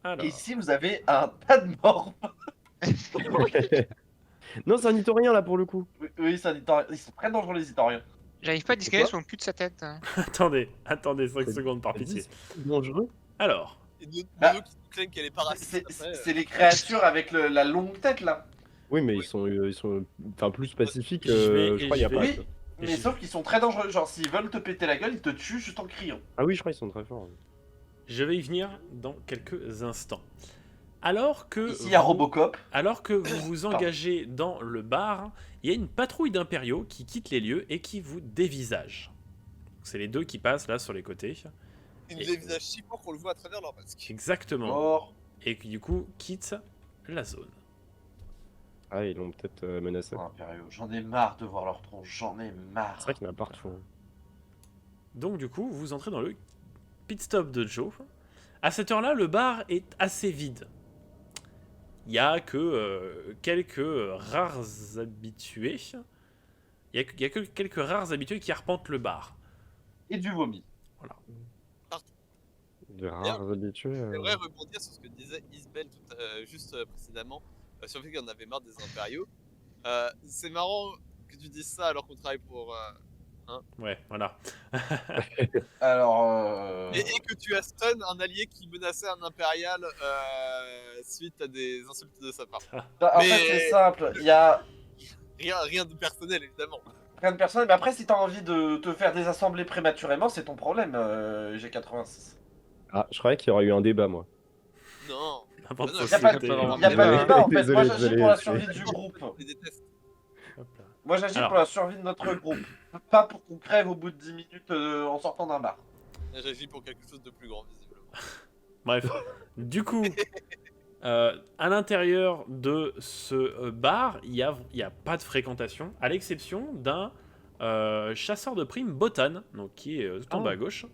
Alors. Et ici, vous avez un tas de morts. Non, c'est un Nitorien là pour le coup. Oui, ils sont très dangereux, les Itoriens. J'arrive pas à C'est distinguer quoi son cul de sa tête. Attendez 5 C'est- secondes par c'est pitié. dangereux. Alors. Et Nono Bah, qui claim qu'elle est pas raciste. Après, C'est les créatures avec la longue tête, là. Oui, mais ils sont enfin plus pacifiques. Je Je crois il y a vais- pas. Oui, quoi. mais J'y sauf qu'ils sont très dangereux. Genre, s'ils veulent te péter la gueule, ils te tuent juste en criant. Ah oui, je crois qu'ils sont très forts. Je vais y venir dans quelques instants. Alors que Ici, il y a Robocop. Alors que vous vous engagez dans le bar, il y a une patrouille d'impériaux qui quitte les lieux et qui vous dévisage. C'est les deux qui passent là sur les côtés. ils nous dévisagent si fort qu'on le voit à travers leur masque. Exactement. Mort. Et qui du coup quittent la zone. Ah, ils l'ont peut-être menacé. Oh, Impériaux, j'en ai marre de voir leur tronche, j'en ai marre. C'est vrai qu'il y en a partout. Hein. Donc du coup, vous entrez dans le pit stop de Joe. À cette heure-là, le bar est assez vide. Il n'y a que quelques rares habitués. Il y a que quelques rares habitués qui arpentent le bar. Et du vomi. Voilà. De rares habitués. J'aimerais rebondir sur ce que disait Isabelle juste précédemment, sur le fait qu'on avait marre des impériaux. C'est marrant que tu dises ça alors qu'on travaille pour... Ouais, voilà. Alors, Et que tu as stun un allié qui menaçait un impérial suite à des insultes de sa part. en mais- fait, c'est simple. Il y a Rien de personnel, évidemment. rien de personnel. Mais après, si t'as envie de te faire désassembler prématurément, c'est ton problème, G86. Ah, je croyais qu'il y aurait eu un débat, moi. Non. N'importe Non, quoi. Il n'y a pas de C'était vraiment y a pas de désolé. débat, en fait. Moi, Désolé, j'agis désolé, pour la désolé. survie du groupe. Je les déteste. Moi, j'agis Alors. pour la survie de notre groupe. Pas pour qu'on crève au bout de 10 minutes en sortant d'un bar. J'agis pour quelque chose de plus grand, visiblement. Bref, du coup, à l'intérieur de ce bar, il y a pas de fréquentation, à l'exception d'un chasseur de primes, Botan, donc qui est tout en bas à gauche,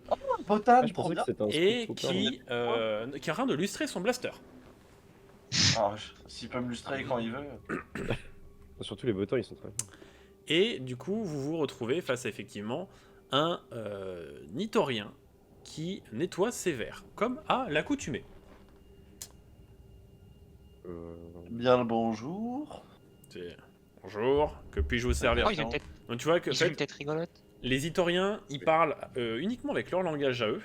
Botan, Ah, je trop pensais bien. que c'était un et scoop super. qui est en train de lustrer son blaster. Ah, s'il peut me lustrer quand il veut. Surtout les bottins, ils sont très bien. Et du coup, vous vous retrouvez face à effectivement un Nitorien qui nettoie ses verres, comme à l'accoutumée. Bien le bonjour. C'est bonjour, que puis-je vous servir? Oh, ils ont une tête, Donc tu vois que en ils ont une fait, tête rigolote. les Itoriens, ils parlent uniquement avec leur langage à eux,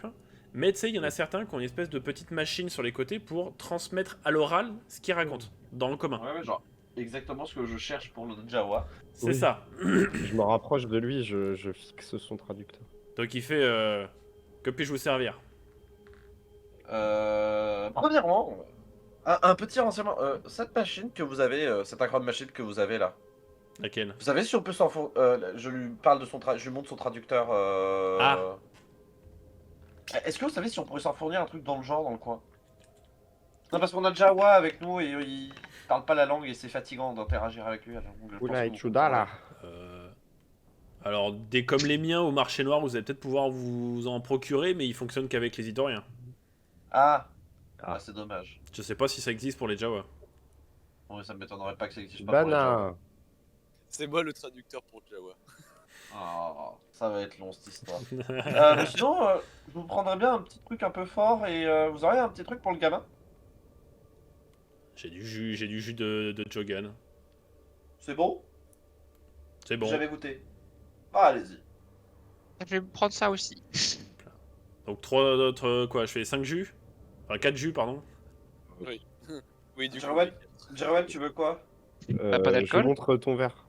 mais tu sais, il y en a certains qui ont une espèce de petite machine sur les côtés pour transmettre à l'oral ce qu'ils racontent, dans le commun. Ouais, genre, exactement ce que je cherche pour le Jawa. C'est Oui. ça. Je me rapproche de lui, je fixe son traducteur. Donc il fait que puis-je vous servir? Premièrement, un petit renseignement. Cette machine que vous avez, cette incroyable machine que vous avez là, Laquelle? vous savez si on peut s'en fournir. Je lui parle de je lui montre son traducteur. Ah. Est-ce que vous savez si on pourrait s'en fournir un truc dans le genre, dans le coin? Non, parce qu'on a le Jawa avec nous et il parle pas la langue et c'est fatigant d'interagir avec lui. Alors, donc, je pense Oula, qu'on- et Chuda là. Alors, des comme les miens au marché noir, vous allez peut-être pouvoir vous en procurer, mais ils fonctionnent qu'avec les Itoriens. Ah, Ah. c'est dommage. Je sais pas si ça existe pour les Jawa. Ouais, ça m'étonnerait pas que ça existe pas pour les Jawa. Bana. C'est moi le traducteur pour Jawa. Ah, ça va être long cette histoire. Mais sinon, je vous prendrais bien un petit truc un peu fort et vous auriez un petit truc pour le gamin? J'ai du jus de Jogan. C'est bon? C'est bon. J'avais goûté. Ah, allez-y. Je vais prendre ça aussi. Donc 3 autres, quoi, je fais 5 jus? Enfin 4 jus, pardon. Oui, du coup. Jeroen, Jeroen, tu veux quoi? pas Je d'alcool montre ton verre.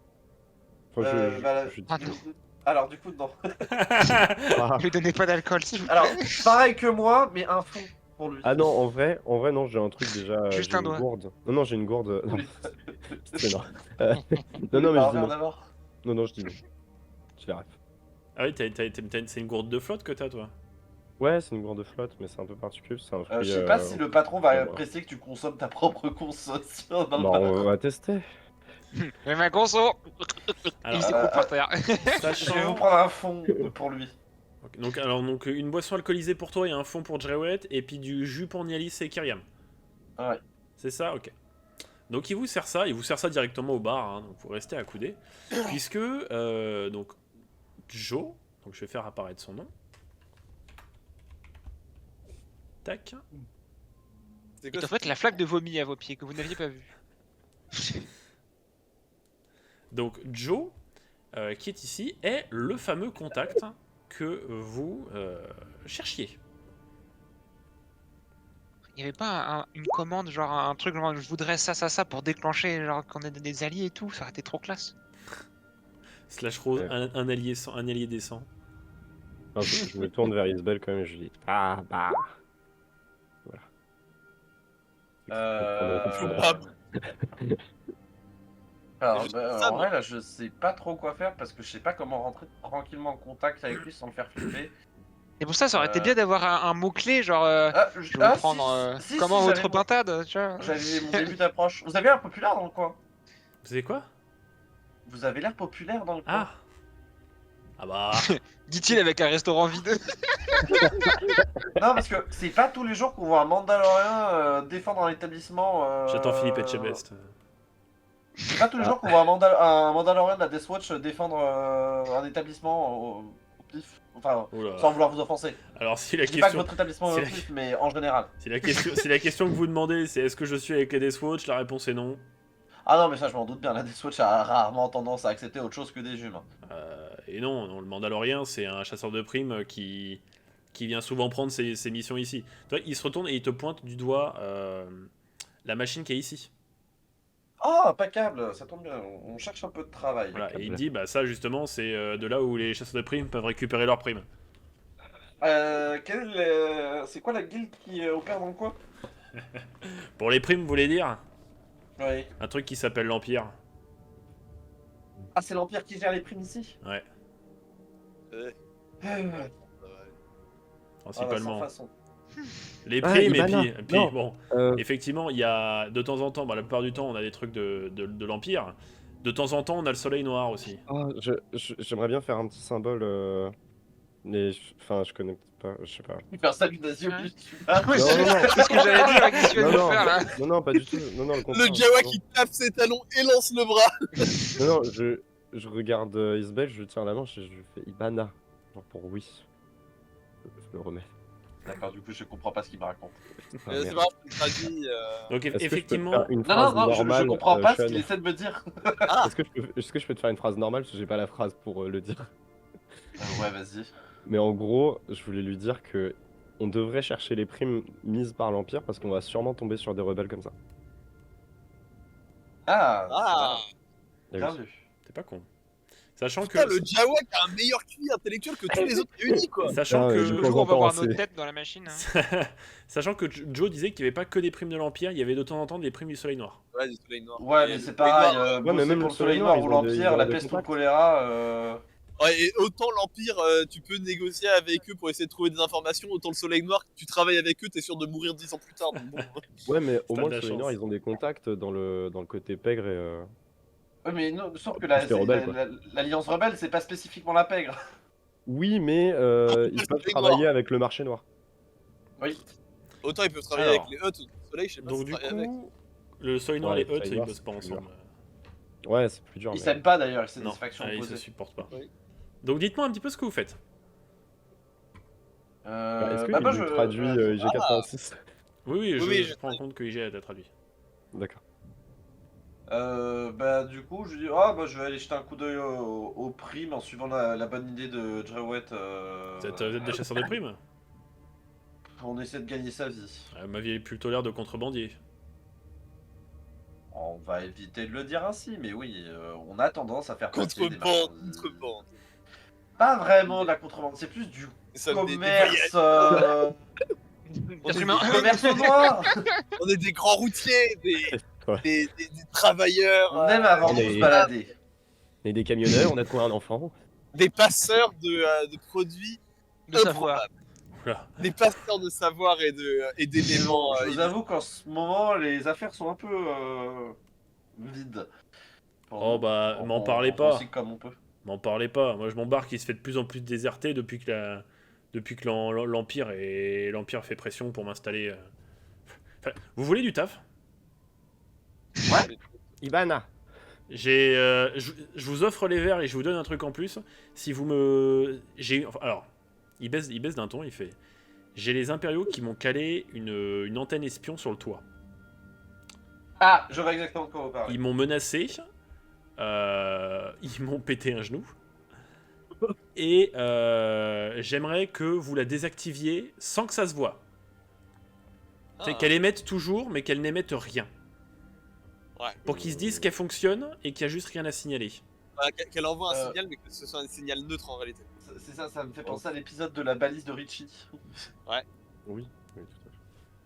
Enfin, Bah, je dis Ah, tout. non. Alors, du coup, non. Ah. Lui donnez pas d'alcool, s'il vous plaît. Alors, pareil que moi, mais un fond pour lui. Ah non, en vrai, non, j'ai un truc déjà. Juste j'ai un une doigt. gourde. Non, j'ai une gourde. Non, Oui. c'est non. Non, mais je dis non. d'abord. Non, je dis non. Je les ref. Ah oui, c'est une gourde de flotte que t'as, toi? Ouais, c'est une gourde de flotte, mais c'est un peu particulier. C'est un fruit. Je sais pas si le patron va ouais. apprécier que tu consommes ta propre consommation dans le Bah, bar. on va tester. Mais ma conso. Alors, Il s'écroule par terre. Je vais vous sachant... prendre un fond pour lui. Ok, donc une boisson alcoolisée pour toi et un fond pour Drewet, et puis du jus pour Nialis et Kyriam. Ouais. C'est ça? Ok. Donc il vous sert ça directement au bar, hein, donc vous restez accoudés. Puisque, donc, Joe, donc je vais faire apparaître son nom. Tac. C'est Et quoi en fait, la flaque de vomi à vos pieds que vous n'aviez pas vu. Donc Joe, qui est ici, est le fameux contact que vous cherchiez. Il y avait pas une commande, genre un truc, genre je voudrais ça pour déclencher, genre qu'on ait des alliés et tout, ça aurait été trop classe. Slash Rose, Ouais. un allié décent. Enfin, je me tourne vers Isabelle quand même et je lui dis ah bah. Voilà. Euh... Alors, juste bah, ça, en non vrai, là, je sais pas trop quoi faire parce que je sais pas comment rentrer tranquillement en contact avec lui sans le faire flipper. Et pour ça aurait été Euh. bien d'avoir un mot-clé, genre je vais Ah, prendre si, comment j'avais votre mon- pintade, tu vois. J'avais mon début d'approche. Vous avez l'air populaire dans le coin. Vous savez quoi? Vous avez l'air populaire dans le coin. Ah. Ah bah. Dit-il avec un restaurant vide. Non, parce que c'est pas tous les jours qu'on voit un Mandalorien défendre un établissement. J'attends Philippe Etchebest. C'est pas tous les jours qu'on voit un Mandalorien de la Death Watch défendre un établissement au pif. Enfin, Oula. sans vouloir vous offenser. Alors si la Je dis pas que question, votre établissement c'est est au la- pif, mais en général. si la question que vous demandez, c'est est-ce que je suis avec les Death Watch, la réponse est non. Ah non, mais ça, je m'en doute bien. La Death Watch a rarement tendance à accepter autre chose que des humains. Et non, le Mandalorien, c'est un chasseur de primes qui vient souvent prendre ses missions ici. Tu vois, il se retourne et il te pointe du doigt la machine qui est ici. Oh, impeccable, ça tombe bien. On cherche un peu de travail. Voilà, et il dit, bah ça justement, c'est de là où les chasseurs de primes peuvent récupérer leurs primes. C'est quoi la guilde qui opère dans le coin? Pour les primes, vous voulez dire? Oui. Un truc qui s'appelle l'Empire. Ah, c'est l'Empire qui gère les primes ici? Ouais, Ah, principalement. sans façon. Les Ah, primes, Ibana. et puis Non. bon, effectivement, il y a de temps en temps, bah, la plupart du temps, on a des trucs de l'Empire. De temps en temps, on a le soleil noir aussi. Ah, j'aimerais bien faire un petit symbole. Mais enfin, je connais pas, je sais pas. Il fait un salut d'Asie au Ouais. milieu du tuba. Ouais, Non, non, non. c'est ce que j'allais dire, qu'est-ce que tu vas Non, nous non. faire là? Non, pas du tout. Non, le contraire. Le Jawa Non. qui tape ses talons et lance le bras. Non, je regarde Isabelle, je lui tiens la main, je fais Ibana. Genre pour oui. Je le remets. D'accord, du coup, je comprends pas ce qu'il me raconte. Ah, C'est merde. pas grave, je traduis. Donc Est-ce que je peux te effectivement, faire une Non, phrase non, non, je normale, comprends pas ce Sean qu'il essaie de me dire. Est-ce que je peux te faire une phrase normale parce que j'ai pas la phrase pour le dire. Ouais, vas-y. Mais en gros, je voulais lui dire que on devrait chercher les primes mises par l'Empire parce qu'on va sûrement tomber sur des rebelles comme ça. Ah, Ah, Et bien oui. vu. t'es pas con. Sachant putain, que, le Jawa qui a un meilleur QI intellectuel que tous les autres réunis, quoi. sachant Ah, que, je Le pense jour où on va temps, voir c'est- nos têtes dans la machine. Hein. sachant que Joe disait qu'il n'y avait pas que des primes de l'Empire, il y avait de temps en temps des primes du Soleil Noir. Ouais, du soleil noir. Ouais, Et mais le c'est soleil pareil. noir, mais Bosser même pour le le Soleil Soleil Noir Noir, ou ils ont des- l'Empire, ils ont la des peste ou le contacts. choléra. Ouais, et autant l'Empire, tu peux négocier avec eux pour essayer de trouver des informations, autant le Soleil Noir, tu travailles avec eux, t'es sûr de mourir 10 ans plus tard. Donc bon. Ouais, mais au T'as moins de la le Soleil chance. Noir, ils ont des contacts dans le côté pègre et. Ouais, mais non, sauf que C'était rebelle, quoi. l'Alliance Rebelle, c'est pas spécifiquement la pègre. Oui, mais ils peuvent Soleil travailler Noir. avec le marché noir. Oui. Autant ils peuvent travailler Alors. avec les Hutt du Soleil, je sais pas Donc si du travailler avec. coup, le Soleil Noir Ouais, et le les Hutt, Soleil ils Noir, bossent pas c'est plus ensemble. Ouais, c'est plus dur. Ils mais- s'aiment pas d'ailleurs, c'est Non, des factions ils se opposées. supportent pas. Oui. Donc dites-moi un petit peu ce que vous faites. Bah, Est-ce que Bah, moi, il nous traduit IG86? Oui, Oui, oui, je prends en compte que IG a été traduit. D'accord. Bah du coup je dis ah bah je vais aller jeter un coup d'œil aux primes en suivant la bonne idée de Drewett. Vous êtes des chasseurs de primes? On essaie de gagner sa vie. Ma vie est plutôt l'air de contrebandier. On va éviter de le dire ainsi, mais oui, on a tendance à faire passer des Contrebande, marchandises. contrebande. Pas vraiment de la contrebande, c'est plus du Nous sommes des commerce. voyageurs. On est Être des humain. commerces au noir. On est des grands routiers, Ouais. des travailleurs, On aime avant on de est- se balader. On est des camionneurs, on a trouvé un enfant. des passeurs de produits De savoir. improbables. Oula. Des passeurs de savoir et d'éléments. Je vous avoue qu'en ce moment, les affaires sont un peu vides. Pour Oh nous. bah, On- m'en on- parlez on pas. recycle comme on peut. M'en parlez pas. Moi, je m'embarque, il se fait de plus en plus déserté depuis que l'Empire fait pression pour m'installer. Enfin, vous voulez du taf? Ibana. Je vous offre les verres et je vous donne un truc en plus. Si vous me. Alors, il baisse d'un ton, il fait. j'ai les impériaux qui m'ont calé une antenne espion sur le toit. Ah, je vois exactement de quoi vous parlez. Ils m'ont menacé, ils m'ont pété un genou, et j'aimerais que vous la désactiviez sans que ça se voie. C'est qu'elle émette toujours, mais qu'elle n'émette rien. Ouais. Pour qu'ils se disent qu'elle fonctionne et qu'il n'y a juste rien à signaler. Voilà, qu'elle envoie un Euh. signal, mais que ce soit un signal neutre en réalité. C'est ça, ça me fait penser à l'épisode de la balise de Richie. Oui, oui, tout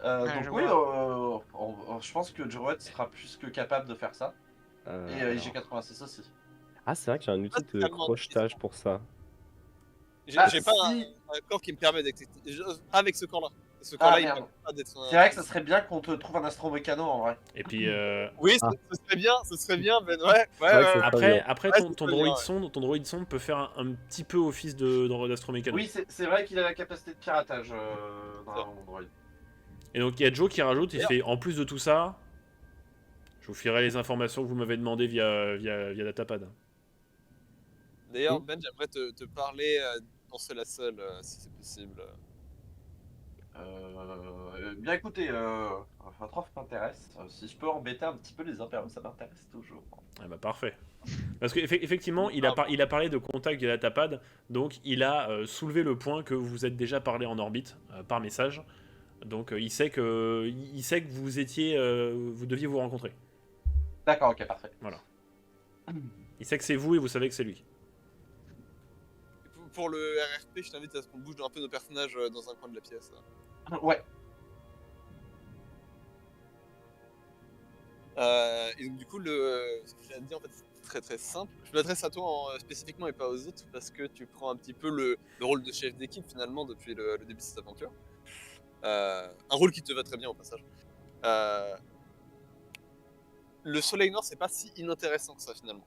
à fait. je Donc oui, vois. je pense que Joet sera plus que capable de faire ça. Et Alors- IG86 aussi. Ah, c'est vrai que j'ai un outil de totalement crochetage pour ça. J'ai Ah, pas si. un corps qui me permet d'être. Avec ce corps-là. Ce Ah, corps-là, il merde. permet pas d'être. C'est vrai que ça serait bien qu'on te trouve un astromécano en vrai. Et puis Oui, Ah. ce serait bien, Ben. Ouais, vrai que ouais. ça- après Ouais, ton c'est droïde bien, sonde, ton droïde sonde peut faire un petit peu office d'astromécano. Oui, c'est vrai qu'il a la capacité de piratage dans mon droïde. Et donc il y a Joe qui rajoute, il D'ailleurs- fait en plus de tout ça, je vous filerai les informations que vous m'avez demandé via Datapad. D'ailleurs, Ben, j'aimerais te parler en seul à seul, si c'est possible. Bien écoutez, votre offre m'intéresse. Si je peux embêter un petit peu les impériaux, ça m'intéresse toujours. Ah bah parfait. Parce qu'effectivement, il a parlé de contact via Datapad, donc il a soulevé le point que vous êtes déjà parlé en orbite par message. Donc il sait que vous étiez, vous deviez vous rencontrer. D'accord, ok, parfait. Il sait que c'est vous et vous savez que c'est lui. Pour le RRP, je t'invite à ce qu'on bouge un peu nos personnages dans un coin de la pièce. Ouais. Et donc du coup, ce que j'ai à te dire en fait, c'est très très simple. Je m'adresse à toi spécifiquement et pas aux autres parce que tu prends un petit peu le rôle de chef d'équipe finalement depuis le début de cette aventure. Un rôle qui te va très bien au passage. Le Soleil Noir, c'est pas si inintéressant que ça finalement.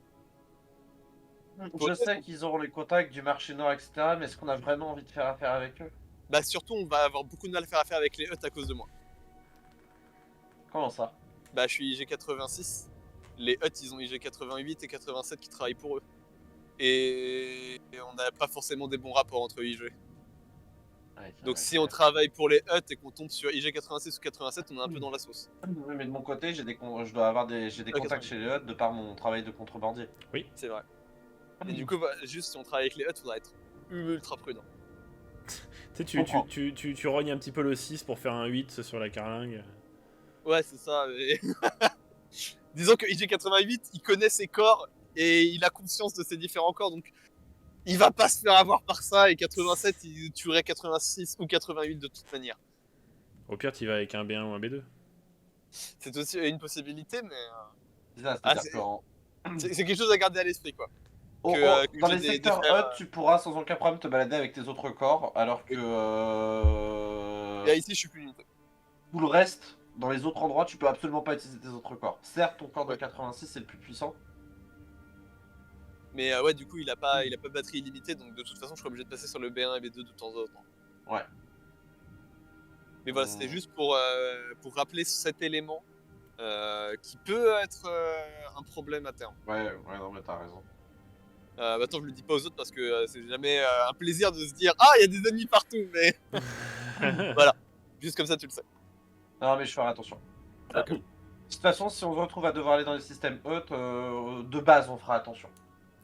Je sais qu'ils auront les contacts du marché noir, etc. Mais est-ce qu'on a vraiment envie de faire affaire avec eux? Bah surtout, on va avoir beaucoup de mal à faire affaire avec les Hutt à cause de moi. Comment ça? Bah je suis IG86. Les Hutt, ils ont IG88 et 87 qui travaillent pour eux. Et on n'a pas forcément des bons rapports entre IG. Ouais, Donc si on travaille pour les Hutt et qu'on tombe sur IG86 ou 87, on est un peu dans la sauce. Oui, mais de mon côté, j'ai des contacts chez les Hutt de par mon travail de contrebandier. C'est vrai. Et du coup, juste si on travaille avec les Hutt, faudra être ultra prudent. Tu sais, comprends. tu rognes un petit peu le 6 pour faire un 8 sur la carlingue. Ouais, c'est ça. Mais... Disons que IG88, il connaît ses corps et il a conscience de ses différents corps, donc il va pas se faire avoir par ça. Et 87, il tuerait 86 ou 88 de toute manière. Au pire, tu vas avec un B1 ou un B2. C'est aussi une possibilité, mais C'est ça, Ah, c'est-à-dire qu'en- c'est quelque chose à garder à l'esprit, quoi. Oh, que dans j'ai les des secteurs frères, Hutt, tu pourras sans aucun problème te balader avec tes autres corps, alors que Et là, ici, je suis plus limité. tout le reste, dans les autres endroits, tu peux absolument pas utiliser tes autres corps. Certes, ton corps de Ouais. 86 c'est le plus puissant. Mais ouais, du coup, il a pas batterie illimitée, donc de toute façon, je suis obligé de passer sur le B1 et B2 de temps en temps. Ouais. Mais voilà, c'était juste pour rappeler cet élément qui peut être un problème à terme. Ouais, non, mais t'as raison. Maintenant, je le dis pas aux autres parce que c'est jamais un plaisir de se dire ah, il y a des ennemis partout, mais voilà, juste comme ça, tu le sais. Non, mais je ferai attention. Ok. De toute façon, si on se retrouve à devoir aller dans les systèmes Hutt, de base, on fera attention.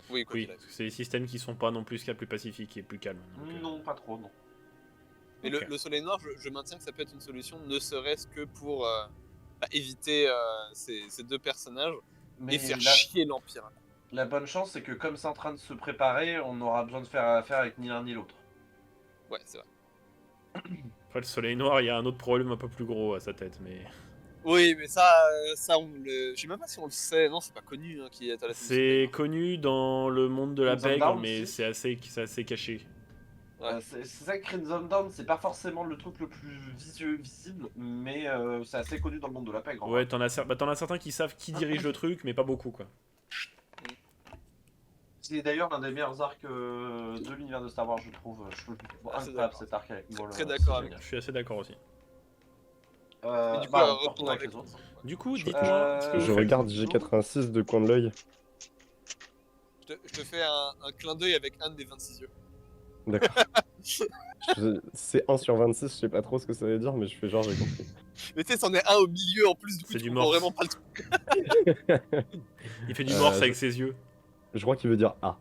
Oui, quoi Oui, qu'il arrive. parce que c'est des systèmes qui sont pas non plus ce qu'il y a de plus pacifique et plus calme. Donc, Non, pas trop, non. Mais Ok. le soleil noir, je maintiens que ça peut être une solution, ne serait-ce que pour éviter ces deux personnages Mais et faire la, chier l'Empire. la bonne chance, c'est que comme c'est en train de se préparer, on aura besoin de faire affaire avec ni l'un ni l'autre. Ouais, c'est vrai. Après, le soleil noir, il y a un autre problème un peu plus gros à sa tête, mais Oui, mais ça on le. Je sais même pas si on le sait. Non, c'est pas connu qui est à la tête du c'est soleil noir. connu dans le monde de la Crimson pègre, Dawn mais aussi. c'est assez caché. Ouais. C'est ça que Crimson Dawn, c'est pas forcément le truc le plus visible, mais c'est assez connu dans le monde de la pègre. en Ouais, vrai. t'en as certains qui savent qui dirige le truc, mais pas beaucoup, quoi. C'est d'ailleurs l'un des meilleurs arcs de l'univers de Star Wars, je trouve. Je trouve Ah, c'est incroyable d'accord. cet arc avec Maul. Très c'est d'accord avec génial. Je suis assez d'accord aussi. Et du coup, Bah, on peut retourne retourner avec avec les autres. Du coup, Je- dites-moi ce que vous Je faites. regarde G86 de coin de l'œil. Je te fais un clin d'œil avec un des 26 yeux. D'accord. C'est 1 sur 26, je sais pas trop ce que ça veut dire, mais je fais genre j'ai compris. Mais tu sais, c'en est un au milieu en plus, du coup, C'est tu du comprends morse. vraiment pas le truc. Il fait du morse je- avec ses yeux. Je crois qu'il veut dire A.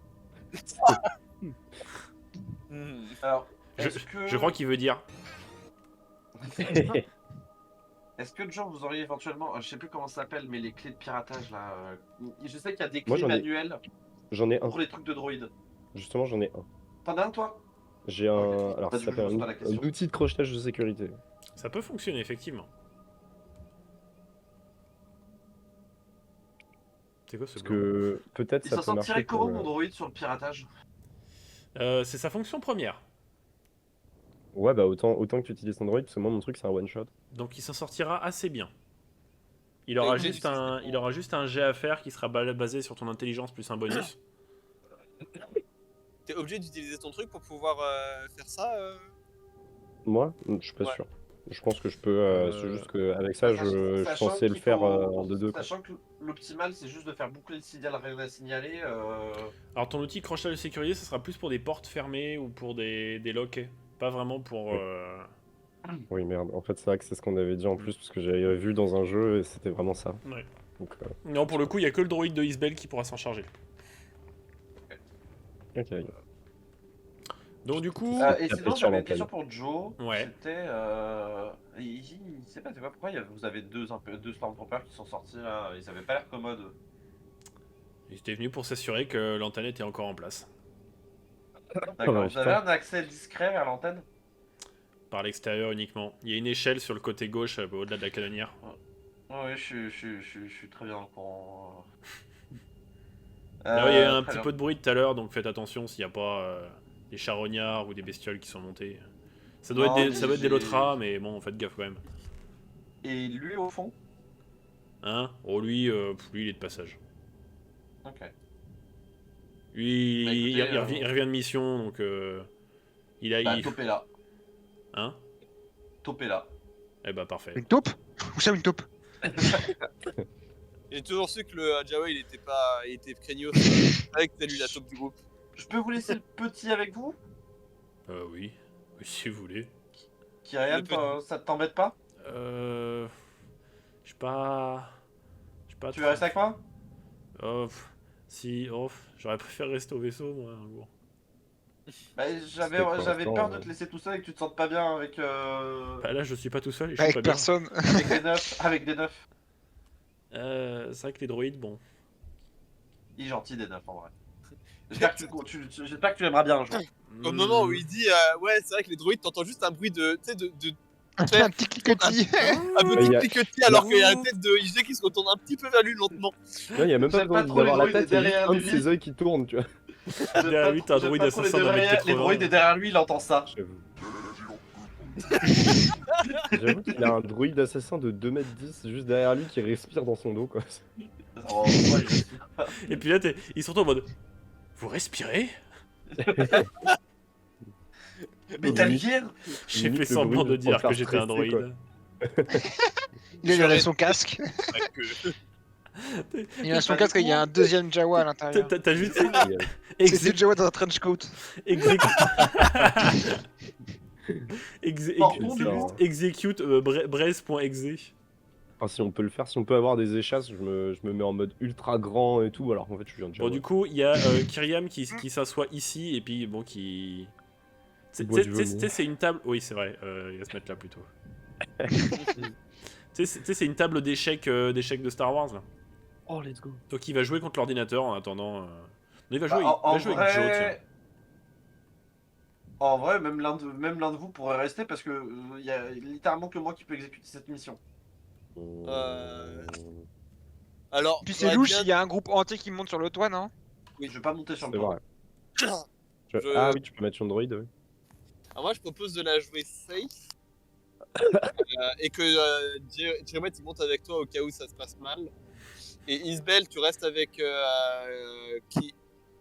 Alors, Je, est-ce que... je crois qu'il veut dire. Est-ce que, Joe, vous auriez éventuellement, je sais plus comment ça s'appelle, mais les clés de piratage là. Je sais qu'il y a des Moi, clés j'en ai- manuelles J'en ai un. pour les trucs de droïde. Justement, j'en ai un. T'en as un, toi? J'ai un. Ok. Alors, Bah, ça du coup, s'appelle je pose pas la un question. outil de crochetage de sécurité. Ça peut fonctionner, effectivement. C'est quoi ce Parce blanc que peut-être Il ça s'en peut marcher. sortirait pour, comment, mon droïde, sur le piratage? C'est sa fonction première. Ouais, bah autant que tu utilises Android, parce que moi, mon truc, c'est un one-shot. Donc il s'en sortira assez bien. Il Et aura, j'ai juste utilisé un, il aura juste un jet à faire qui sera basé sur ton intelligence plus un bonus. T'es obligé d'utiliser ton truc pour pouvoir faire ça Moi, je suis pas Ouais. sûr. Je pense que je peux. C'est juste qu'avec ça, je suis Sachant censé le qu'il faire faut- en 2-2. Sachant que l'optimal, c'est juste de faire boucler le signal rien à signaler. Alors ton outil crochetage de sécurité, ça sera plus pour des portes fermées ou pour des lockets. Pas vraiment pour... Oui. Oui, merde. En fait, c'est vrai que c'est ce qu'on avait dit en plus, parce que j'avais vu dans un jeu et c'était vraiment ça. Ouais. Donc, Non, pour le coup, il y a que le droïde de Isbel qui pourra s'en charger. ok. Donc du coup... Et taper sinon, sur j'avais une l'antenne. question pour Joe. Ouais. C'était. Il sait pas pourquoi vous avez deux Stormtroopers qui sont sortis là. Ils avaient pas l'air commodes. Il était venu pour s'assurer que l'antenne était encore en place. D'accord. ouais, Vous avez un accès discret vers l'antenne? Par l'extérieur uniquement. Il y a une échelle sur le côté gauche, au-delà de la canonnière. Oui, je suis très bien au courant. Là, il y a eu un Très petit bien. peu de bruit tout à l'heure, donc faites attention s'il n'y a pas des charognards ou des bestioles qui sont montées. Ça doit Non, être des, mais ça doit être des j'ai- Lotras, mais bon, faites gaffe quand même. Et lui au fond? Hein? Oh, lui, il est de passage. Ok. Lui, Bah, écoutez, il revient de mission, donc il a... Bah, il- topez là. Hein? Topez là. Eh bah parfait. Une taupe? Où ça, une taupe? J'ai toujours su que le Jawa il était craignos. C'est vrai que c'est lui la taupe du groupe. Je peux vous laisser le petit avec vous? Oui. Oui, si vous voulez. Kyrian, Le petit. ça t'embête pas? Je sais pas... Tu veux rester avec moi? Si, j'aurais préféré rester au vaisseau, moi, un jour. Bah, C'était pour j'avais l'instant, peur de te laisser tout seul et que tu te sentes pas bien avec, Bah, là, je suis pas tout seul et je suis Avec pas bien. personne. avec des neufs. Avec des neufs. C'est vrai que les droïdes, bon. Il est gentil des neufs en vrai. J'espère que tu l'aimeras bien un jour. Au moment où il dit ouais, c'est vrai que les droïdes, t'entends juste un bruit de. Tu sais, Un petit cliquetis. un Il petit y a- cliquetis alors qu'il y a la tête de IG qui se retourne un petit peu vers lui lentement. Là, il y a même pas J'aime besoin pas trop les d'avoir la droïdes tête, il y a juste derrière un de lui. ses yeux qui tourne, tu vois. Derrière lui, t'as un J'aime droïde pas trop assassin d'un mètre 80. les droïdes et derrière lui, il entend ça. J'avoue. J'avoue qu'il a un droïde assassin de 2m10 juste derrière lui qui respire dans son dos, quoi. Oh, ouais, Et puis là, ils sont en mode... Vous respirez? Mais t'as le vire? J'ai Limite, fait le semblant bruit de dire pour que faire j'étais un stresser, quoi. droïde. Il a son casque. Il a son casque et il y a un deuxième Jawa à l'intérieur. T'as juste... C'est deux Jawa dans un trench coat. Pardon, du coup. Execute brace.exe. Ah, si on peut le faire, si on peut avoir des échasses, je me mets en mode ultra grand et tout, alors qu'en fait je suis un Bon, Jawa. du coup, il y a Kyriam qui s'assoit ici et puis bon, qui. Il boit du vomi. C'est une table. Oui, c'est vrai, il va se mettre là plutôt. C'est une table d'échecs de Star Wars là. Oh, let's go. Donc il va jouer contre l'ordinateur en attendant. Non, il va jouer, Bah, il va jouer avec Joe, tiens. En vrai, même l'un de vous pourrait rester parce que il y a littéralement que moi qui peux exécuter cette mission. Alors. Puis c'est j'aurais louche, bien- il y a un groupe entier qui monte sur le toit, non? Oui, je vais pas monter sur C'est le toit. vrai. Je- Ah oui, tu peux mettre sur Android, oui. Alors moi je propose de la jouer safe. Et que Jeremy il monte avec toi au cas où ça se passe mal. Et Isbel, tu restes avec qui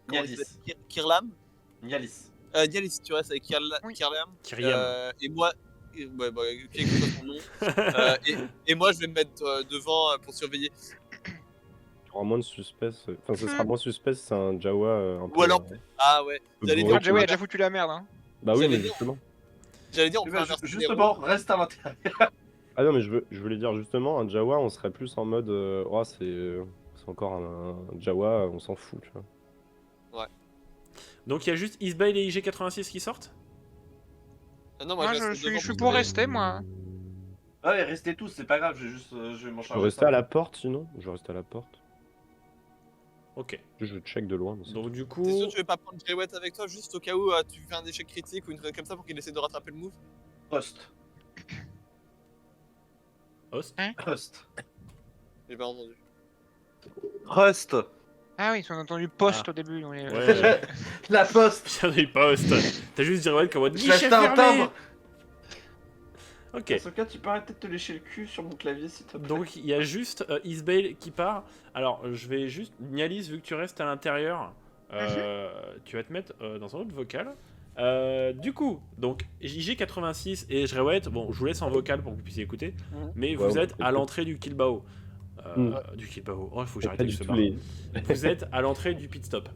comment il Nialis. s'appelle Kirlam. Nialis. Nialis, tu restes avec Oui. Kirlam. Kyriam. Et moi, ouais, bah, quel que soit son nom. Et moi je vais me mettre devant pour surveiller. Tu auras moins de suspense. Enfin, ce sera moins suspense, c'est un Jawa un peu. Ou alors- Ah ouais. Vous allez Ouais, dire, Ah, Jawa il a déjà foutu la merde, hein. Bah oui, J'allais mais dire- justement. J'allais dire, on Eh peut ben, inverser les justement, rôles. reste à l'intérieur. Ah non, mais je voulais dire justement, un Jawa, on serait plus en mode. Oh, c'est encore un Jawa, on s'en fout, tu vois. Donc il y a juste Isbail et IG86 qui sortent. Ah non, moi, Moi, je je reste devant suis pour pour sauver. rester, moi. Ouais, restez tous, c'est pas grave, je vais m'en Je peux charger. rester à la porte sinon? Je vais rester à la porte. Ok. Je check de loin. mais c'est Donc tout. du T'es coup, sûr que tu veux pas prendre Jewett avec toi juste au cas où tu fais un échec critique ou une connerie comme ça pour qu'il essaie de rattraper le move? Post. host. Post. J'ai pas entendu. Rust. Ah oui, ils ont entendu poste au début. Donc Ouais. La poste. Pierre du poste. T'as juste dit ouais comme mode Je guichet lâche un fermé. timbre. Ok. Dans ce cas, tu peux arrêter de te lécher le cul sur mon clavier, s'il te plaît. Donc il y a juste Isbail qui part. Alors je vais juste Nialis, vu que tu restes à l'intérieur, tu vas te mettre dans un autre vocal. Du coup, donc JG86 et Jrewet, bon, je vous laisse en vocal pour que vous puissiez écouter, mais Ouais, vous on êtes à écoute. l'entrée du Killbao. Mm. Du Killbao. Oh, il faut que On j'arrête fait avec du ce tout bar. les... Vous êtes à l'entrée du pit stop.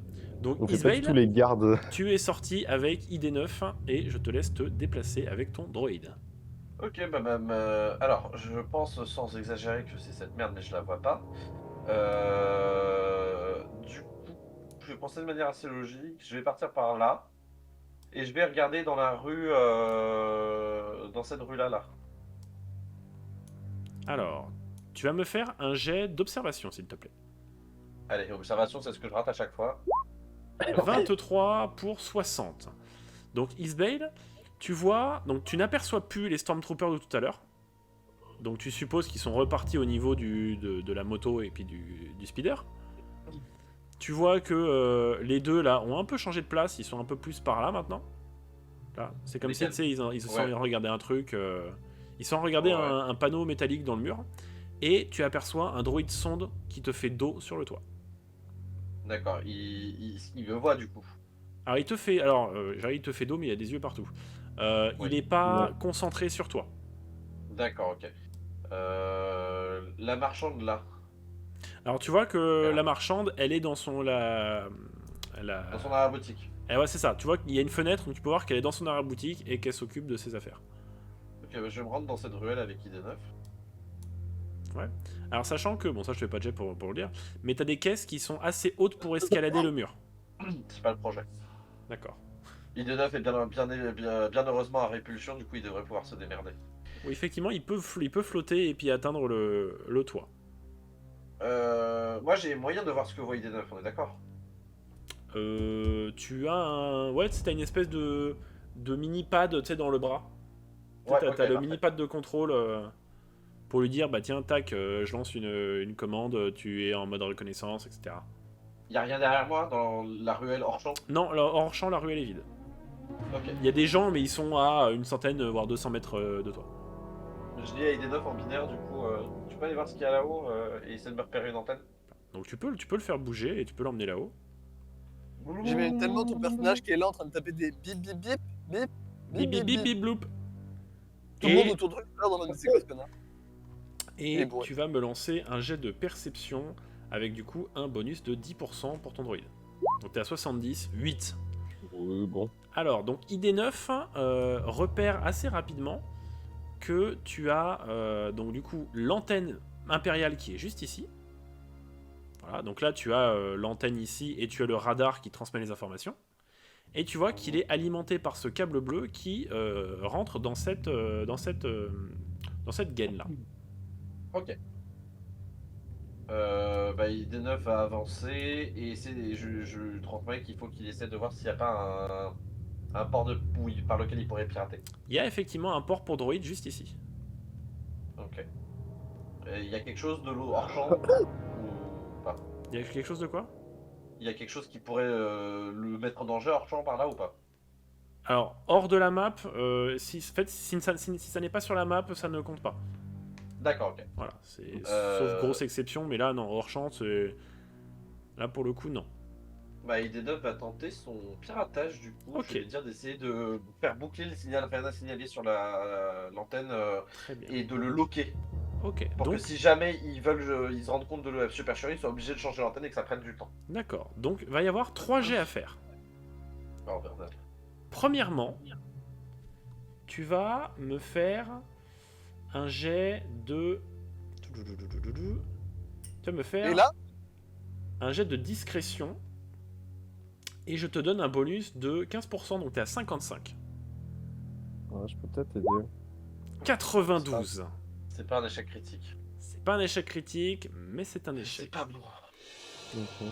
Donc On fait pas du Isbail, tout les gardes. tu es sorti avec ID9 et je te laisse te déplacer avec ton droïde. Ok, bah même. Alors, je pense sans exagérer que c'est cette merde, mais je la vois pas. Du coup, je vais penser de manière assez logique. Je vais partir par là. Et je vais regarder dans la rue. Dans cette rue-là, là. Alors, tu vas me faire un jet d'observation, s'il te plaît. Allez, observation, c'est ce que je rate à chaque fois. 23 pour 60. Donc Isbail, tu vois, donc tu n'aperçois plus les Stormtroopers de tout à l'heure. Donc tu supposes qu'ils sont repartis au niveau de la moto et puis du speeder. Tu vois que les deux là ont un peu changé de place, ils sont un peu plus par là maintenant. Là, c'est comme si Lesquels? tu sais, ils se sont Ouais. regardé un truc, ils sont regardé Ouais. un panneau métallique dans le mur. Et tu aperçois un droïde sonde qui te fait dos sur le toit. D'accord, il me voit du coup. Alors il te fait, il te fait dos, mais il a des yeux partout. Oui. Il n'est pas Ouais. concentré sur toi. D'accord, ok. La marchande là, Alors tu vois que Voilà. la marchande, elle est dans son dans son arrière-boutique. Eh ouais, c'est ça. Tu vois qu'il y a une fenêtre, donc tu peux voir qu'elle est dans son arrière-boutique et qu'elle s'occupe de ses affaires. Ok, bah, je vais me rendre dans cette ruelle avec ID9. Alors sachant que, bon ça je fais pas de jet pour le dire, mais t'as des caisses qui sont assez hautes pour escalader le mur. C'est pas le projet. D'accord. ID9 est bien heureusement à répulsion, du coup il devrait pouvoir se démerder. Oui, effectivement, il peut flotter et puis atteindre le toit. Moi j'ai moyen de voir ce que voit ID9, on est d'accord? Tu as un... Ouais, t'as une espèce de mini-pad, tu sais, dans le bras. Ouais, T'as ok, le parfait. mini-pad de contrôle pour lui dire, bah tiens, tac, je lance une commande, tu es en mode reconnaissance, etc. Y a rien derrière moi dans la ruelle hors champ? Non, hors champ, la ruelle est vide. Ok. Il y a des gens, mais ils sont à une centaine, voire 200 mètres de toi. Je dis à ID9 en binaire, du coup, tu peux aller voir ce qu'il y a là-haut et essayer de me repérer une antenne? Donc tu peux le faire bouger et tu peux l'emmener là-haut. J'aimais tellement ton personnage qui est là en train de taper des bip bip bip bip Bip bip bip bip bloop. Tout le monde autour de lui là dans le c'est quoi ce connard? Et Et bon, tu vas me lancer un jet de perception avec du coup un bonus de 10% pour ton droïde. Donc t'es à 70, 8. Bon. Alors, donc ID9 repère assez rapidement que tu as donc du coup l'antenne impériale qui est juste ici. Voilà, donc là tu as l'antenne ici et tu as le radar qui transmet les informations. Et tu vois qu'il est alimenté par ce câble bleu qui rentre dans cette gaine là. Ok. Bah, ID9 va avancer et je transmets qu'il faut qu'il essaie de voir s'il n'y a pas un port de pouille par lequel il pourrait pirater. Il y a effectivement un port pour droïde juste ici. Ok. Il y a quelque chose de l'eau hors champ ou pas? Il y a quelque chose de quoi? Il y a quelque chose qui pourrait le mettre en danger hors champ par là ou pas? Alors, hors de la map, si ça n'est pas sur la map, ça ne compte pas. D'accord, ok. Voilà, c'est Euh. sauf grosse exception, mais là, non, hors champ, c'est... Là, pour le coup, non. Bah, ID9 va tenter son piratage du coup. Ok. Je vais dire d'essayer de faire boucler le signal, rien à signaler sur l'antenne Très bien. et de le loquer. Ok, Pour donc, que si jamais ils se rendent compte de le supercherie, ils soient obligés de changer l'antenne et que ça prenne du temps. d'accord. Donc, va y avoir 3 jets à faire. Oh, bordel. Premièrement, tu vas me faire un jet de... Tu vas me faire Et là, un jet de discrétion. Et je te donne un bonus de 15%, donc t'es à 55. Ouais, je peux peut-être t'aider. 92. C'est pas un échec critique. C'est pas un échec critique, mais c'est un C'est échec. pas bon. Ok.